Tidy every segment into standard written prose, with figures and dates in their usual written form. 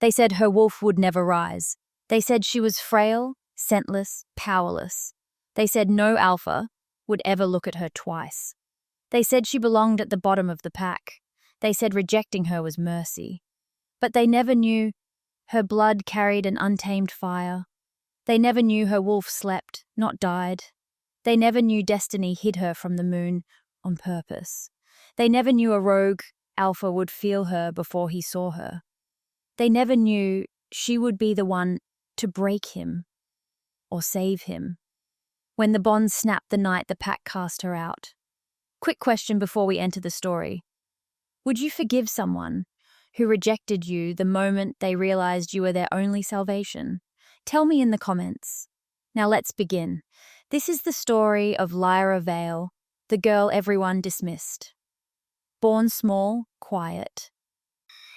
They said her wolf would never rise. They said she was frail, scentless, powerless. They said no alpha would ever look at her twice. They said she belonged at the bottom of the pack. They said rejecting her was mercy. But they never knew her blood carried an untamed fire. They never knew her wolf slept, not died. They never knew destiny hid her from the moon on purpose. They never knew a rogue alpha would feel her before he saw her. They never knew she would be the one to break him or save him. When the bonds snapped the night the pack cast her out. Quick question before we enter the story. Would you forgive someone who rejected you the moment they realized you were their only salvation? Tell me in the comments. Now let's begin. This is the story of Lyra Vale, the girl everyone dismissed. Born small, quiet,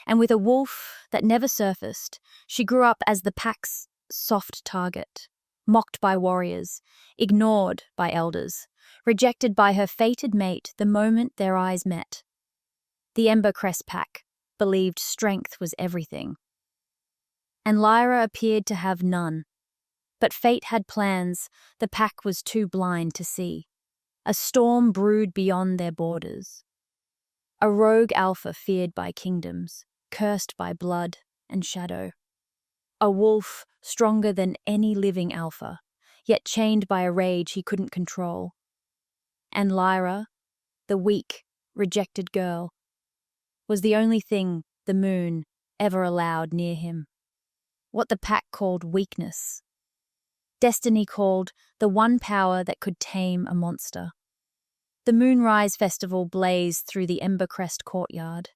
and with a wolf that never surfaced, she grew up as the pack's soft target, mocked by warriors, ignored by elders, rejected by her fated mate the moment their eyes met. The Embercrest pack believed strength was everything, and Lyra appeared to have none. But fate had plans the pack was too blind to see. A storm brewed beyond their borders. A rogue alpha feared by kingdoms, cursed by blood and shadow. A wolf stronger than any living alpha, yet chained by a rage he couldn't control. And Lyra, the weak, rejected girl, was the only thing the moon ever allowed near him. What the pack called weakness, destiny called the one power that could tame a monster. The Moonrise Festival blazed through the Embercrest courtyard,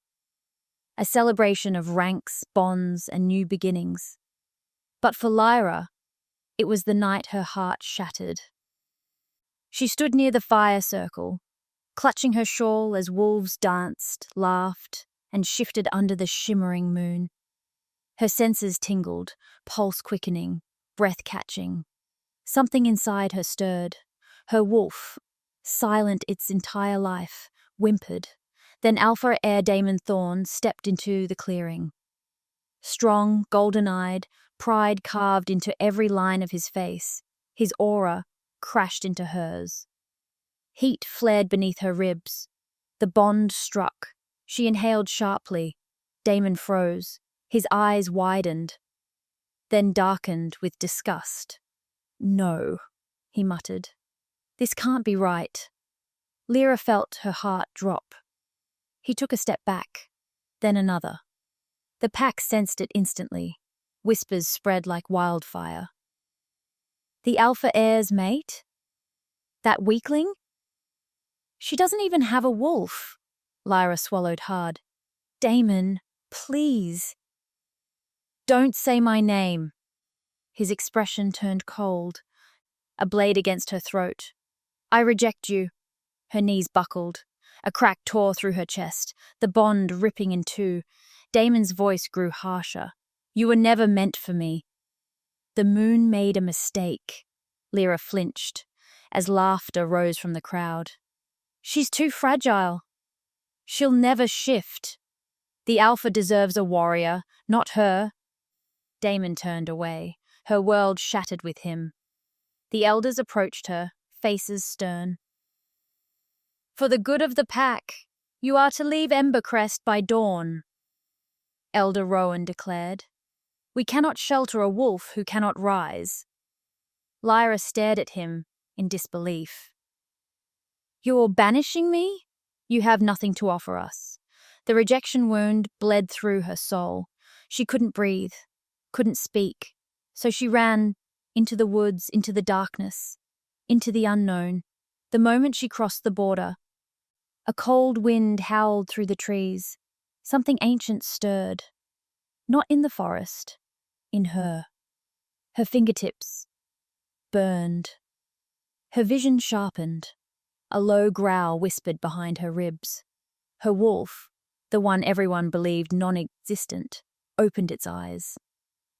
a celebration of ranks, bonds, and new beginnings. But for Lyra, it was the night her heart shattered. She stood near the fire circle, clutching her shawl as wolves danced, laughed, and shifted under the shimmering moon. Her senses tingled, pulse quickening, breath catching. Something inside her stirred. Her wolf, silent its entire life, whimpered. Then Alpha Heir Damon Thorn stepped into the clearing. Strong, golden-eyed, pride carved into every line of his face. His aura crashed into hers. Heat flared beneath her ribs. The bond struck. She inhaled sharply. Damon froze. His eyes widened, then darkened with disgust. "No," he muttered. "This can't be right." Lyra felt her heart drop. He took a step back, then another. The pack sensed it instantly. Whispers spread like wildfire. The Alpha Heir's mate? That weakling? She doesn't even have a wolf. Lyra swallowed hard. "Damon, please." "Don't say my name." His expression turned cold, a blade against her throat. "I reject you." Her knees buckled. A crack tore through her chest, the bond ripping in two. Damon's voice grew harsher. "You were never meant for me." The moon made a mistake. Lyra flinched, as laughter rose from the crowd. "She's too fragile. She'll never shift. The Alpha deserves a warrior, not her." Damon turned away, her world shattered with him. The elders approached her, faces stern. "For the good of the pack, you are to leave Embercrest by dawn," Elder Rowan declared. "We cannot shelter a wolf who cannot rise." Lyra stared at him in disbelief. "You're banishing me? You have nothing to offer us." The rejection wound bled through her soul. She couldn't breathe, couldn't speak, so she ran into the woods, into the darkness, into the unknown. The moment she crossed the border, a cold wind howled through the trees. Something ancient stirred. Not in the forest, in her. Her fingertips burned. Her vision sharpened. A low growl whispered behind her ribs. Her wolf, the one everyone believed non-existent, opened its eyes.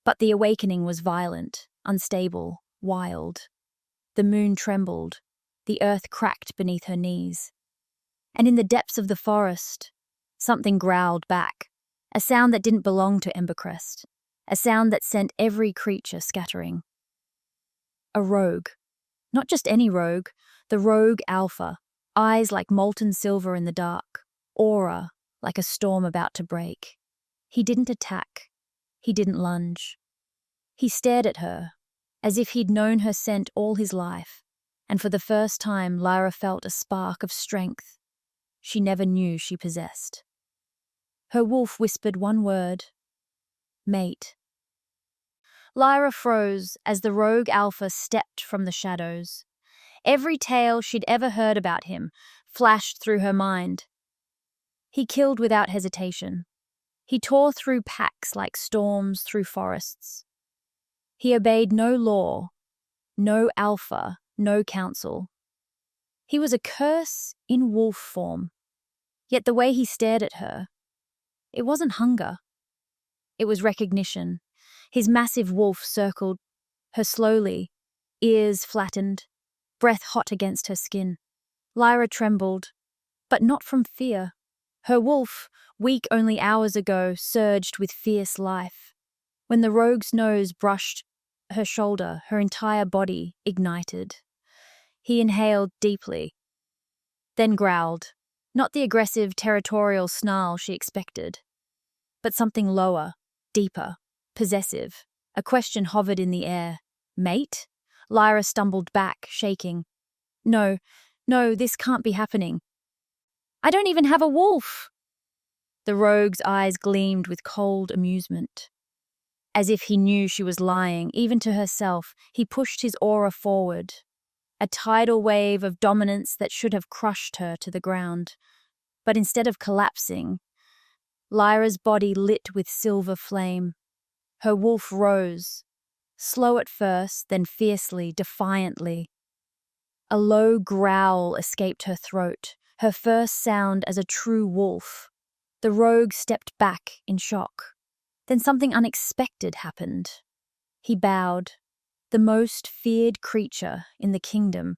But the awakening was violent, unstable, wild. The moon trembled. The earth cracked beneath her knees. And in the depths of the forest, something growled back, a sound that didn't belong to Embercrest. a sound that sent every creature scattering. A rogue. Not just any rogue, the rogue alpha, eyes like molten silver in the dark, aura like a storm about to break. He didn't attack. He didn't lunge. He stared at her, as if he'd known her scent all his life, and for the first time Lyra felt a spark of strength she never knew she possessed. Her wolf whispered one word: mate. Lyra froze as the rogue alpha stepped from the shadows. Every tale she'd ever heard about him flashed through her mind. He killed without hesitation. He tore through packs like storms through forests. He obeyed no law, no alpha, no counsel. He was a curse in wolf form. Yet the way he stared at her, it wasn't hunger. It was recognition. His massive wolf circled her slowly, ears flattened, breath hot against her skin. Lyra trembled, but not from fear. Her wolf, weak only hours ago, surged with fierce life. When the rogue's nose brushed her shoulder, her entire body ignited. He inhaled deeply, then growled, not the aggressive, territorial snarl she expected, but something lower, deeper, possessive. A question hovered in the air. Mate? Lyra stumbled back, shaking. No, this can't be happening. I don't even have a wolf! The rogue's eyes gleamed with cold amusement. As if he knew she was lying, even to herself, he pushed his aura forward. A tidal wave of dominance that should have crushed her to the ground. But instead of collapsing, Lyra's body lit with silver flame. Her wolf rose, slow at first, then fiercely, defiantly. A low growl escaped her throat, her first sound as a true wolf. The rogue stepped back in shock. Then something unexpected happened. He bowed. The most feared creature in the kingdom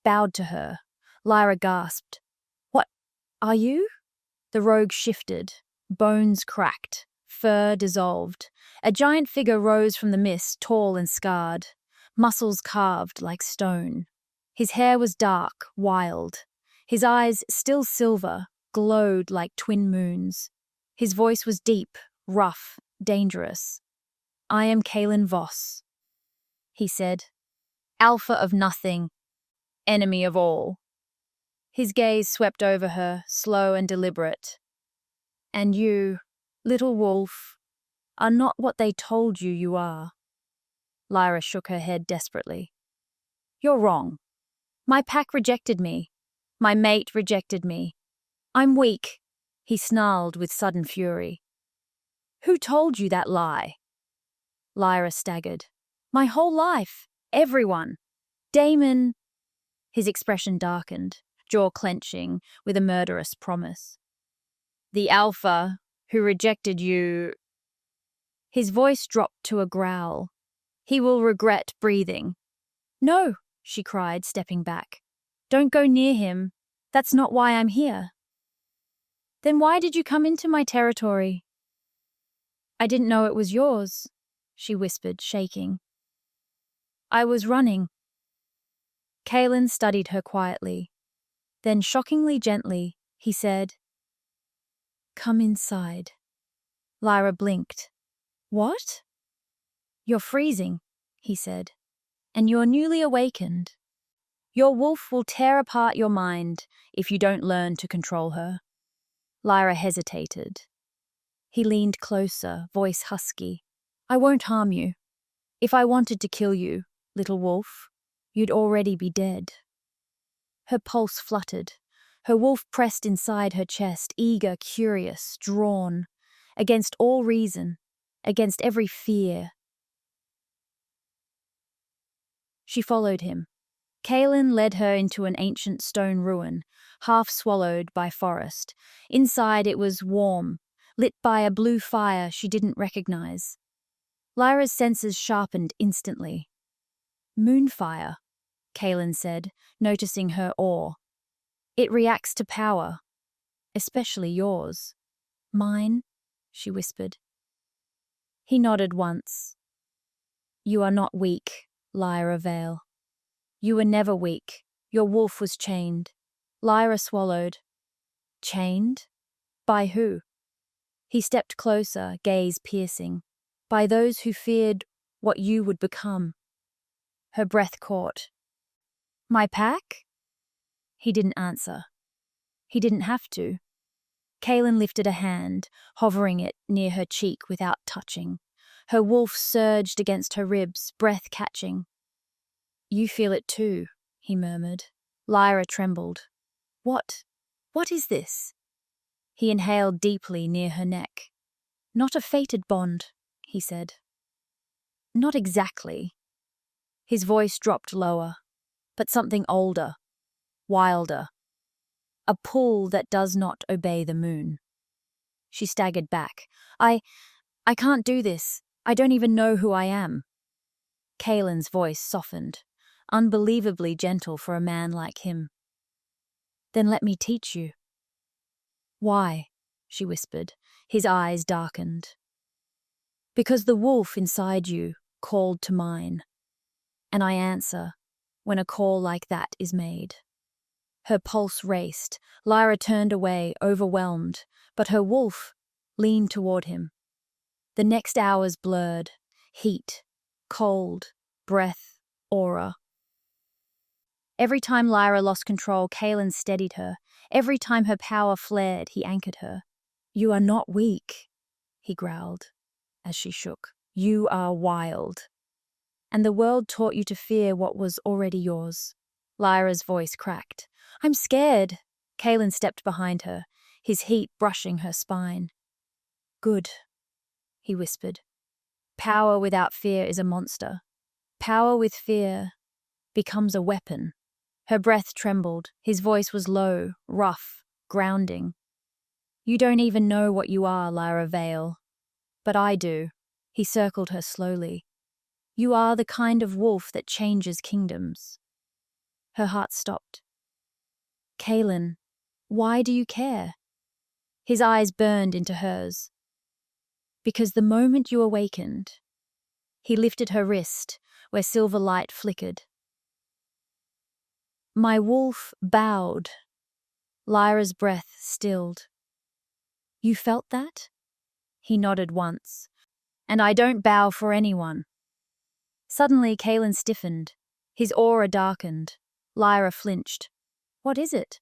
bowed to her. Lyra gasped. What are you? The rogue shifted. Bones cracked. Fur dissolved. A giant figure rose from the mist, tall and scarred. Muscles carved like stone. His hair was dark, wild. His eyes, still silver, glowed like twin moons. His voice was deep, rough, dangerous. I am Kalen Voss, he said. Alpha of nothing, enemy of all. His gaze swept over her, slow and deliberate. And you, little wolf, are not what they told you you are. Lyra shook her head desperately. You're wrong. My pack rejected me. My mate rejected me. I'm weak, he snarled with sudden fury. Who told you that lie? Lyra staggered. My whole life. Everyone. Damon. His expression darkened, jaw clenching with a murderous promise. The alpha who rejected you. His voice dropped to a growl. He will regret breathing. No, she cried, stepping back. Don't go near him. That's not why I'm here. Then why did you come into my territory? I didn't know it was yours, she whispered, shaking. I was running. Kalen studied her quietly. Then, shockingly gently, he said, Come inside. Lyra blinked. What? You're freezing, he said, and you're newly awakened. Your wolf will tear apart your mind if you don't learn to control her. Lyra hesitated. He leaned closer, voice husky. I won't harm you. If I wanted to kill you, little wolf, you'd already be dead. Her pulse fluttered. Her wolf pressed inside her chest, eager, curious, drawn, against all reason, against every fear. She followed him. Kalen led her into an ancient stone ruin, half swallowed by forest. Inside it was warm, lit by a blue fire she didn't recognize. Lyra's senses sharpened instantly. Moonfire, Kalen said, noticing her awe. It reacts to power, especially yours. Mine, she whispered. He nodded once. You are not weak, Lyra Vale. You were never weak. Your wolf was chained. Lyra swallowed. Chained? By who? He stepped closer, gaze piercing. By those who feared what you would become. Her breath caught. My pack? He didn't answer. He didn't have to. Kaelin lifted a hand, hovering it near her cheek without touching. Her wolf surged against her ribs, breath catching. You feel it too, he murmured. Lyra trembled. What is this? He inhaled deeply near her neck. Not a fated bond, he said. Not exactly. His voice dropped lower, but something older, wilder. A pull that does not obey the moon. She staggered back. I can't do this. I don't even know who I am. Kaelin's voice softened, unbelievably gentle for a man like him. Then let me teach you. Why? She whispered. His eyes darkened. Because the wolf inside you called to mine, and I answer when a call like that is made. Her pulse raced. Lyra turned away, overwhelmed, but her wolf leaned toward him. The next hours blurred. Heat, cold, breath, aura. Every time Lyra lost control, Kaelin steadied her. Every time her power flared, he anchored her. You are not weak, he growled, as she shook. You are wild. And the world taught you to fear what was already yours. Lyra's voice cracked. I'm scared. Kaelin stepped behind her, his heat brushing her spine. Good, he whispered. Power without fear is a monster. Power with fear becomes a weapon. Her breath trembled. His voice was low, rough, grounding. You don't even know what you are, Lyra Vale. But I do. He circled her slowly. You are the kind of wolf that changes kingdoms. Her heart stopped. Kaelin, why do you care? His eyes burned into hers. Because the moment you awakened, he lifted her wrist, where silver light flickered. My wolf bowed. Lyra's breath stilled. You felt that? He nodded once. And I don't bow for anyone. Suddenly, Kaelin stiffened. His aura darkened. Lyra flinched. What is it?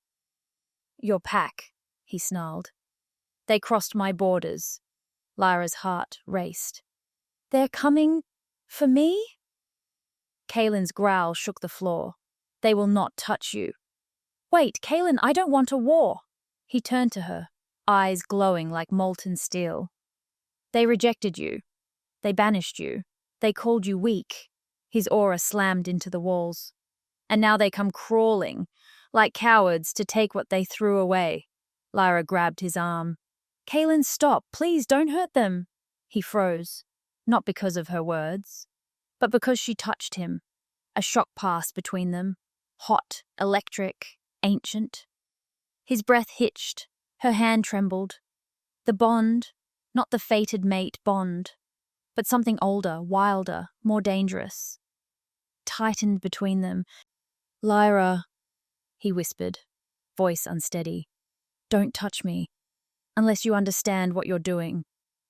Your pack, he snarled. They crossed my borders. Lyra's heart raced. They're coming for me? Kaelin's growl shook the floor. They will not touch you. Wait, Kaelin, I don't want a war. He turned to her, eyes glowing like molten steel. They rejected you. They banished you. They called you weak. His aura slammed into the walls. And now they come crawling, like cowards, to take what they threw away. Lyra grabbed his arm. Kaelin, stop. Please don't hurt them. He froze, not because of her words, but because she touched him. A shock passed between them, hot, electric, ancient. His breath hitched. Her hand trembled. The bond, not the fated mate bond, but something older, wilder, more dangerous, tightened between them. Lyra, he whispered, voice unsteady. Don't touch me, unless you understand what you're doing.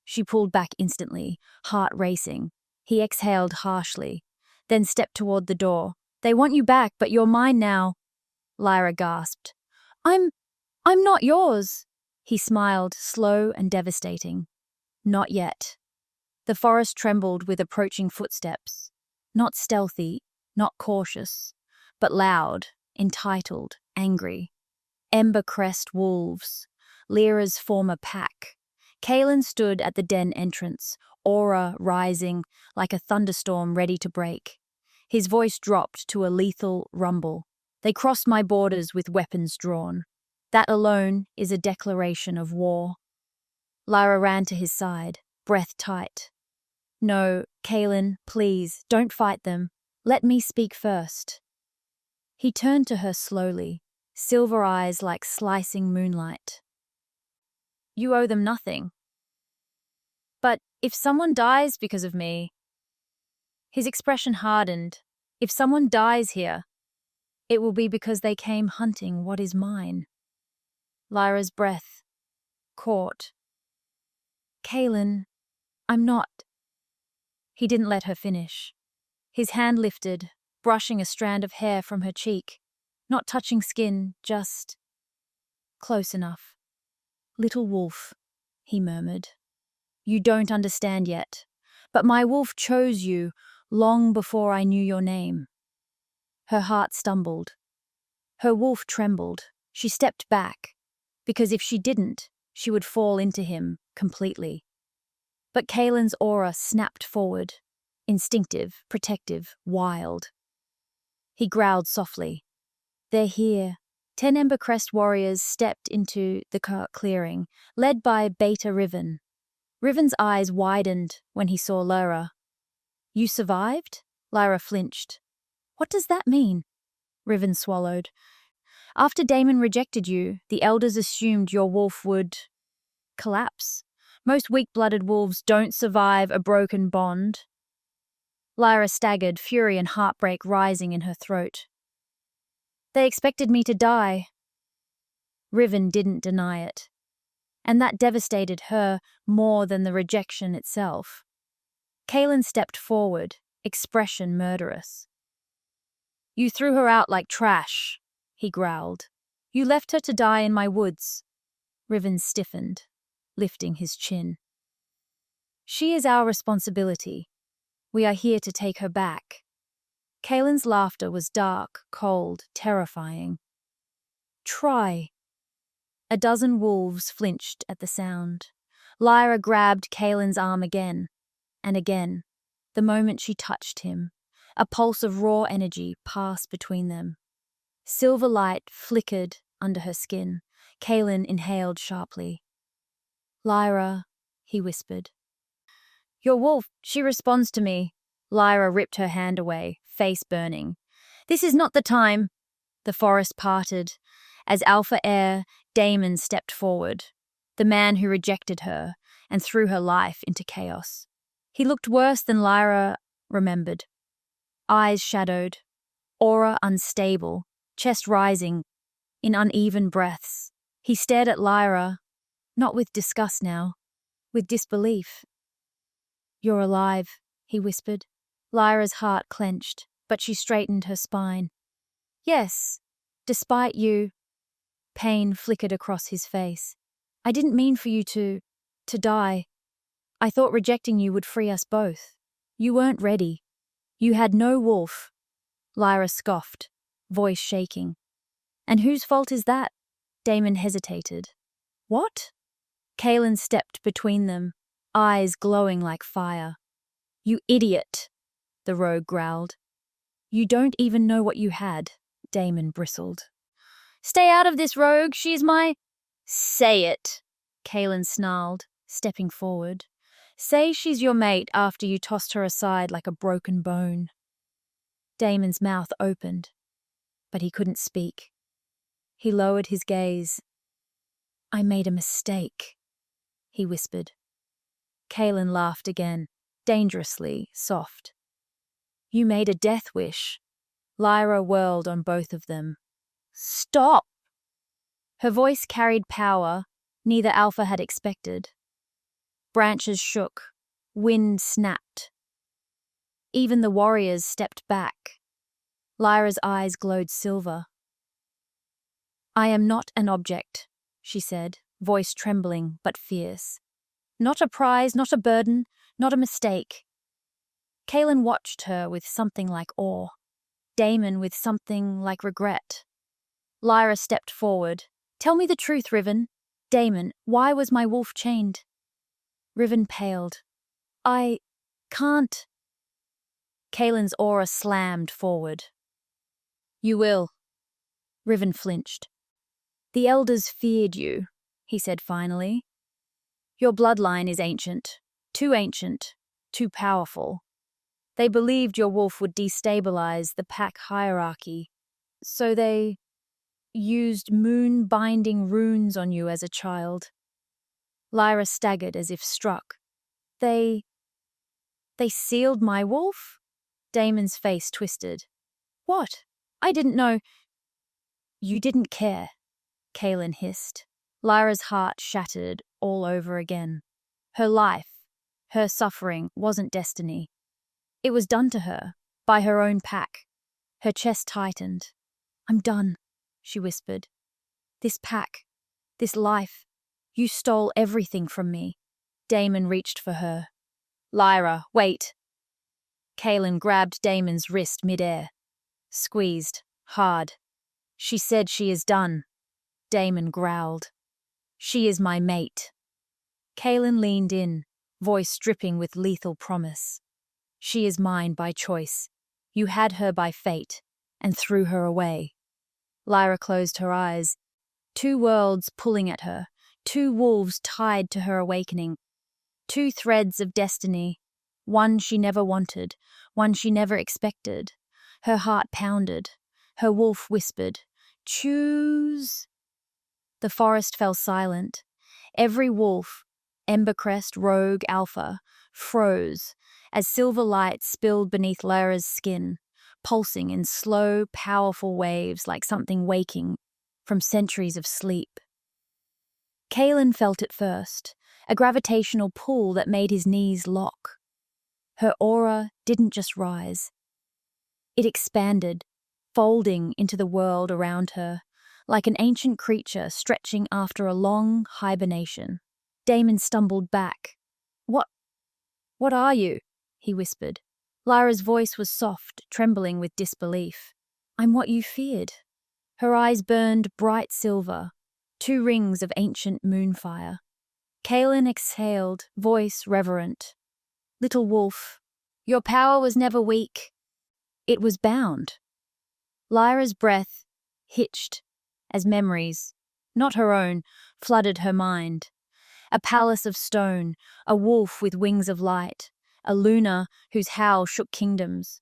She pulled back instantly, heart racing. He exhaled harshly, then stepped toward the door. They want you back, but you're mine now. Lyra gasped. I'm not yours. He smiled, slow and devastating. Not yet. The forest trembled with approaching footsteps. Not stealthy, not cautious, but loud, entitled, angry. Ember-crest wolves, Lyra's former pack. Kaelin stood at the den entrance, aura rising like a thunderstorm ready to break. His voice dropped to a lethal rumble. They crossed my borders with weapons drawn. That alone is a declaration of war. Lyra ran to his side, breath tight. No, Kaelin, please, don't fight them. Let me speak first. He turned to her slowly, silver eyes like slicing moonlight. You owe them nothing. But If someone dies because of me, his expression hardened. If someone dies here, it will be because they came hunting what is mine. Lyra's breath caught. Kaelin, I'm not. He didn't let her finish. His hand lifted, brushing a strand of hair from her cheek. Not touching skin, just close enough. Little wolf, he murmured. You don't understand yet, but my wolf chose you long before I knew your name. Her heart stumbled. Her wolf trembled. She stepped back, because if she didn't, she would fall into him completely. But Kaelin's aura snapped forward, instinctive, protective, wild. He growled softly. They're here. 10 Embercrest warriors stepped into the clearing, led by Beta Riven. Riven's eyes widened when he saw Lyra. You survived? Lyra flinched. What does that mean? Riven swallowed. After Damon rejected you, the elders assumed your wolf would collapse. Most weak-blooded wolves don't survive a broken bond. Lyra staggered, fury and heartbreak rising in her throat. They expected me to die. Riven didn't deny it, and that devastated her more than the rejection itself. Kaelin stepped forward, expression murderous. You threw her out like trash, he growled. You left her to die in my woods. Riven stiffened, lifting his chin. She is our responsibility. We are here to take her back. Kaelin's laughter was dark, cold, terrifying. Try. A dozen wolves flinched at the sound. Lyra grabbed Kaelin's arm again, and again, the moment she touched him. A pulse of raw energy passed between them. Silver light flickered under her skin. Kaelin inhaled sharply. Lyra, he whispered. Your wolf, she responds to me. Lyra ripped her hand away, face burning. This is not the time. The forest parted. As Alpha Heir, Damon stepped forward, the man who rejected her and threw her life into chaos. He looked worse than Lyra remembered. Eyes shadowed, aura unstable, chest rising in uneven breaths. He stared at Lyra, not with disgust now, with disbelief. You're alive, he whispered. Lyra's heart clenched, but she straightened her spine. Yes, despite you. Pain flickered across his face. I didn't mean for you to die. I thought rejecting you would free us both. You weren't ready. You had no wolf. Lyra scoffed, voice shaking. And whose fault is that? Damon hesitated. What? Kaelin stepped between them, eyes glowing like fire. You idiot, the rogue growled. You don't even know what you had, Damon bristled. Stay out of this, rogue, she's my… Say it, Kaelin snarled, stepping forward. Say she's your mate after you tossed her aside like a broken bone. Damon's mouth opened, but he couldn't speak. He lowered his gaze. I made a mistake, he whispered. Kaelin laughed again, dangerously soft. You made a death wish. Lyra whirled on both of them. Stop! Her voice carried power neither Alpha had expected. Branches shook. Wind snapped. Even the warriors stepped back. Lyra's eyes glowed silver. I am not an object, she said, voice trembling but fierce. Not a prize, not a burden, not a mistake. Kaelin watched her with something like awe. Damon with something like regret. Lyra stepped forward. Tell me the truth, Riven. Damon, why was my wolf chained? Riven paled. I can't. Kaelin's aura slammed forward. You will. Riven flinched. The elders feared you, he said finally. Your bloodline is ancient, too powerful. They believed your wolf would destabilize the pack hierarchy, so they used moon-binding runes on you as a child. Lyra staggered as if struck. They sealed my wolf? Damon's face twisted. What? I didn't know. You didn't care, Kaelin hissed. Lyra's heart shattered all over again. Her life, her suffering wasn't destiny. It was done to her, by her own pack. Her chest tightened. I'm done, she whispered. This pack, this life, you stole everything from me. Damon reached for her. Lyra, wait. Kaelin grabbed Damon's wrist midair. Squeezed, hard. She said she is done. Damon growled. She is my mate. Kaelin leaned in, voice dripping with lethal promise. She is mine by choice. You had her by fate, and threw her away. Lyra closed her eyes. Two worlds pulling at her, two wolves tied to her awakening. Two threads of destiny, one she never wanted, one she never expected. Her heart pounded. Her wolf whispered, choose. The forest fell silent. Every wolf, Embercrest, Rogue, Alpha, froze as silver light spilled beneath Lyra's skin, pulsing in slow, powerful waves like something waking from centuries of sleep. Kaelin felt it first, a gravitational pull that made his knees lock. Her aura didn't just rise. It expanded, folding into the world around her, like an ancient creature stretching after a long hibernation. Damon stumbled back. What are you? He whispered. Lyra's voice was soft, trembling with disbelief. I'm what you feared. Her eyes burned bright silver, two rings of ancient moonfire. Kaelin exhaled, voice reverent. Little wolf, your power was never weak. It was bound. Lyra's breath hitched as memories, not her own, flooded her mind. A palace of stone, a wolf with wings of light, a Luna whose howl shook kingdoms.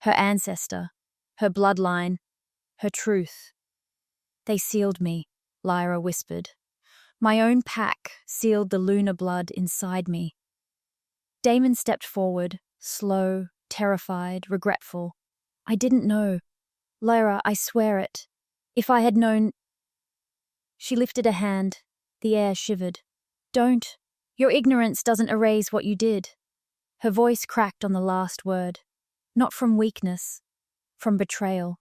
Her ancestor, her bloodline, her truth. They sealed me, Lyra whispered. My own pack sealed the Luna blood inside me. Damon stepped forward, slow, terrified, regretful. I didn't know. Lyra, I swear it. If I had known... She lifted a hand. The air shivered. Don't. Your ignorance doesn't erase what you did. Her voice cracked on the last word. Not from weakness, from betrayal.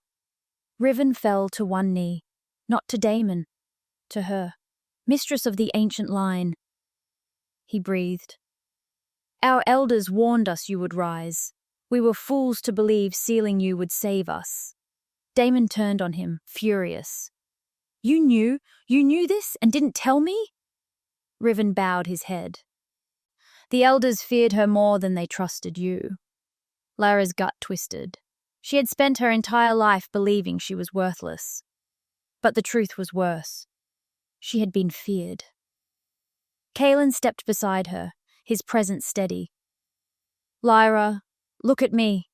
Riven fell to one knee, not to Damon, to her, mistress of the ancient line. He breathed. Our elders warned us you would rise. We were fools to believe sealing you would save us. Damon turned on him, furious. You knew this and didn't tell me? Riven bowed his head. The elders feared her more than they trusted you. Lyra's gut twisted. She had spent her entire life believing she was worthless. But the truth was worse. She had been feared. Kaelin stepped beside her, his presence steady. Lyra, look at me.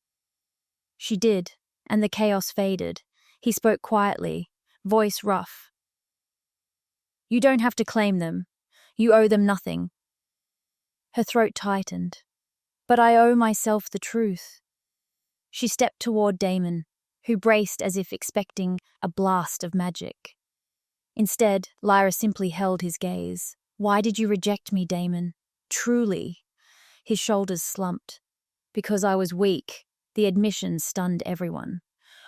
She did, and the chaos faded. He spoke quietly, voice rough. You don't have to claim them. You owe them nothing. Her throat tightened. But I owe myself the truth. She stepped toward Damon, who braced as if expecting a blast of magic. Instead, Lyra simply held his gaze. Why did you reject me, Damon? Truly. His shoulders slumped. Because I was weak. The admission stunned everyone.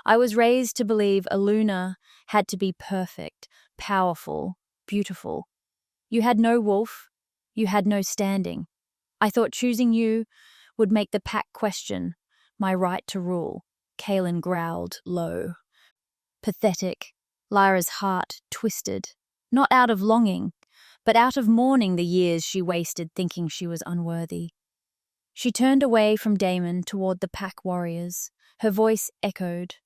I was raised to believe a Luna had to be perfect, powerful, beautiful. You had no wolf. You had no standing. I thought choosing you would make the pack question my right to rule. Kaelin growled low. Pathetic. Lyra's heart twisted. Not out of longing, but out of mourning the years she wasted thinking she was unworthy. She turned away from Damon toward the pack warriors. Her voice echoed.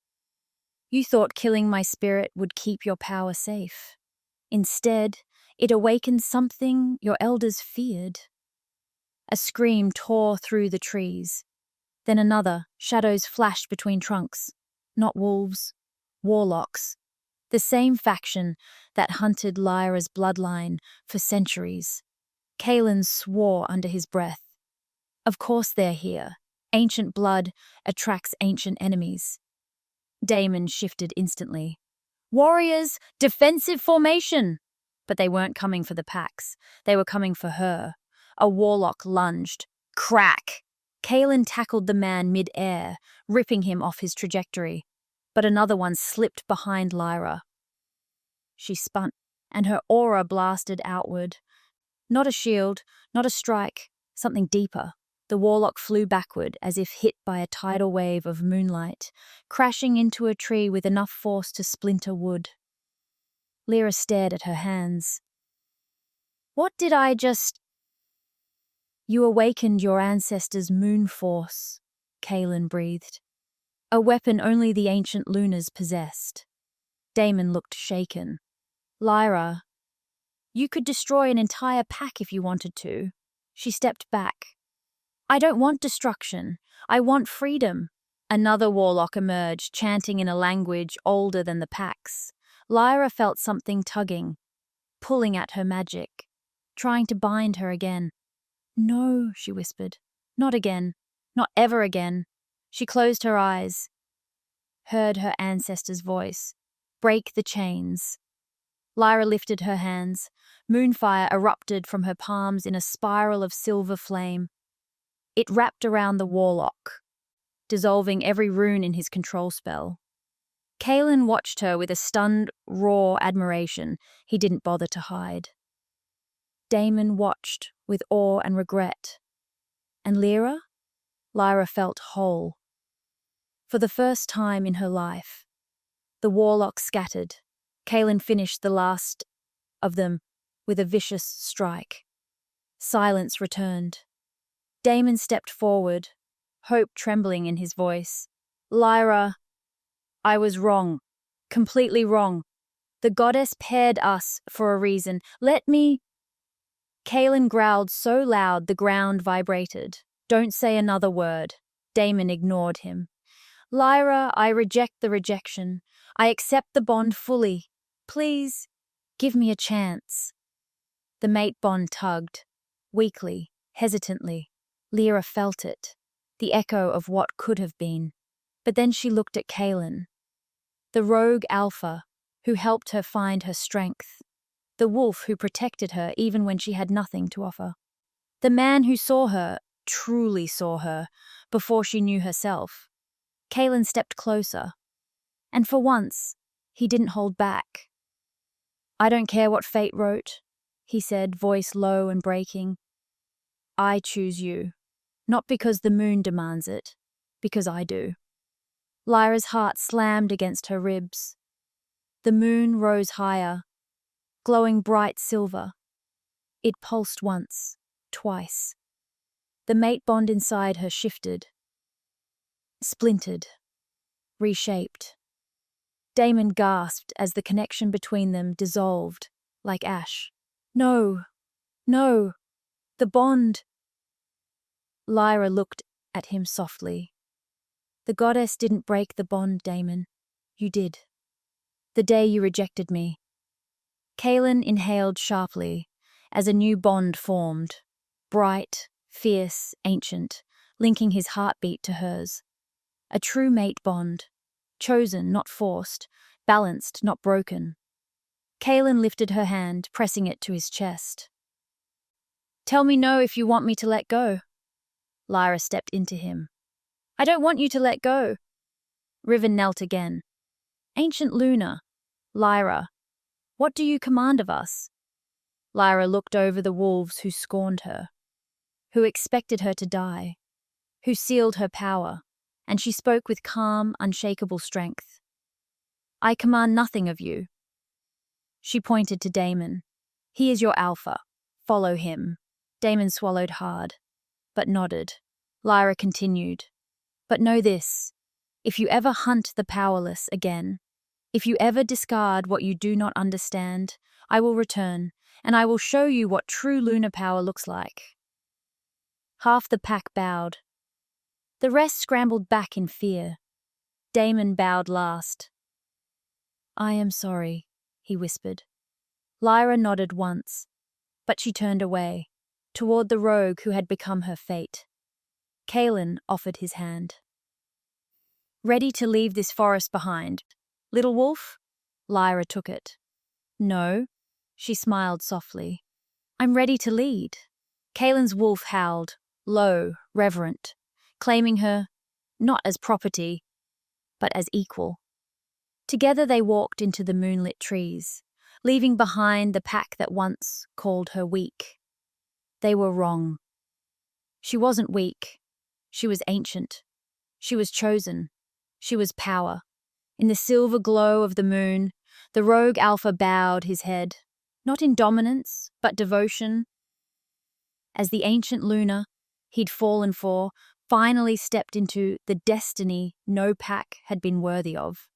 You thought killing my spirit would keep your power safe. Instead, it awakened something your elders feared. A scream tore through the trees. Then another, shadows flashed between trunks. Not wolves, warlocks. The same faction that hunted Lyra's bloodline for centuries. Kaelin swore under his breath. Of course they're here. Ancient blood attracts ancient enemies. Damon shifted instantly. Warriors, defensive formation! But they weren't coming for the packs. They were coming for her. A warlock lunged. Crack! Kaelin tackled the man mid-air, ripping him off his trajectory. But another one slipped behind Lyra. She spun, and her aura blasted outward. Not a shield, not a strike, something deeper. The warlock flew backward as if hit by a tidal wave of moonlight, crashing into a tree with enough force to splinter wood. Lyra stared at her hands. What did I just... You awakened your ancestors' moon force, Kaelin breathed. A weapon only the ancient Lunas possessed. Damon looked shaken. Lyra, you could destroy an entire pack if you wanted to. She stepped back. I don't want destruction. I want freedom. Another warlock emerged, chanting in a language older than the packs. Lyra felt something tugging, pulling at her magic, trying to bind her again. No, she whispered. Not again. Not ever again. She closed her eyes, heard her ancestor's voice. Break the chains. Lyra lifted her hands. Moonfire erupted from her palms in a spiral of silver flame. It wrapped around the warlock, dissolving every rune in his control spell. Kaelin watched her with a stunned, raw admiration he didn't bother to hide. Damon watched with awe and regret. And Lyra? Lyra felt whole. For the first time in her life, the warlock scattered. Kaelin finished the last of them with a vicious strike. Silence returned. Damon stepped forward, hope trembling in his voice. Lyra, I was wrong. Completely wrong. The goddess paired us for a reason. Let me... Kaelin growled so loud the ground vibrated. Don't say another word. Damon ignored him. Lyra, I reject the rejection. I accept the bond fully. Please, give me a chance. The mate bond tugged, weakly, hesitantly. Lyra felt it, the echo of what could have been. But then she looked at Kaelin, the rogue alpha who helped her find her strength, the wolf who protected her even when she had nothing to offer, the man who saw her, truly saw her, before she knew herself. Kaelin stepped closer, and for once, he didn't hold back. I don't care what fate wrote, he said, voice low and breaking. I choose you, not because the moon demands it, because I do. Lyra's heart slammed against her ribs. The moon rose higher, glowing bright silver. It pulsed once, twice. The mate bond inside her shifted, splintered, reshaped. Damon gasped as the connection between them dissolved, like ash. No, no, the bond. Lyra looked at him softly. The goddess didn't break the bond, Damon. You did. The day you rejected me. Kaelin inhaled sharply as a new bond formed, bright, fierce, ancient, linking his heartbeat to hers. A true mate bond, chosen, not forced, balanced, not broken. Kaelin lifted her hand, pressing it to his chest. Tell me no if you want me to let go. Lyra stepped into him. I don't want you to let go. Riven knelt again. Ancient Luna, Lyra, what do you command of us? Lyra looked over the wolves who scorned her, who expected her to die, who sealed her power, and she spoke with calm, unshakable strength. I command nothing of you. She pointed to Damon. He is your alpha. Follow him. Damon swallowed hard, but nodded. Lyra continued. But know this, if you ever hunt the powerless again, if you ever discard what you do not understand, I will return, and I will show you what true lunar power looks like. Half the pack bowed. The rest scrambled back in fear. Damon bowed last. I am sorry, he whispered. Lyra nodded once, but she turned away, toward the rogue who had become her fate. Kalen offered his hand. Ready to leave this forest behind, little wolf? Lyra took it. No, she smiled softly. I'm ready to lead. Kalen's wolf howled, low, reverent, claiming her not as property, but as equal. Together they walked into the moonlit trees, leaving behind the pack that once called her weak. They were wrong. She wasn't weak. She was ancient. She was chosen. She was power. In the silver glow of the moon, the rogue alpha bowed his head, not in dominance, but devotion. As the ancient Luna, he'd fallen for, finally stepped into the destiny no pack had been worthy of.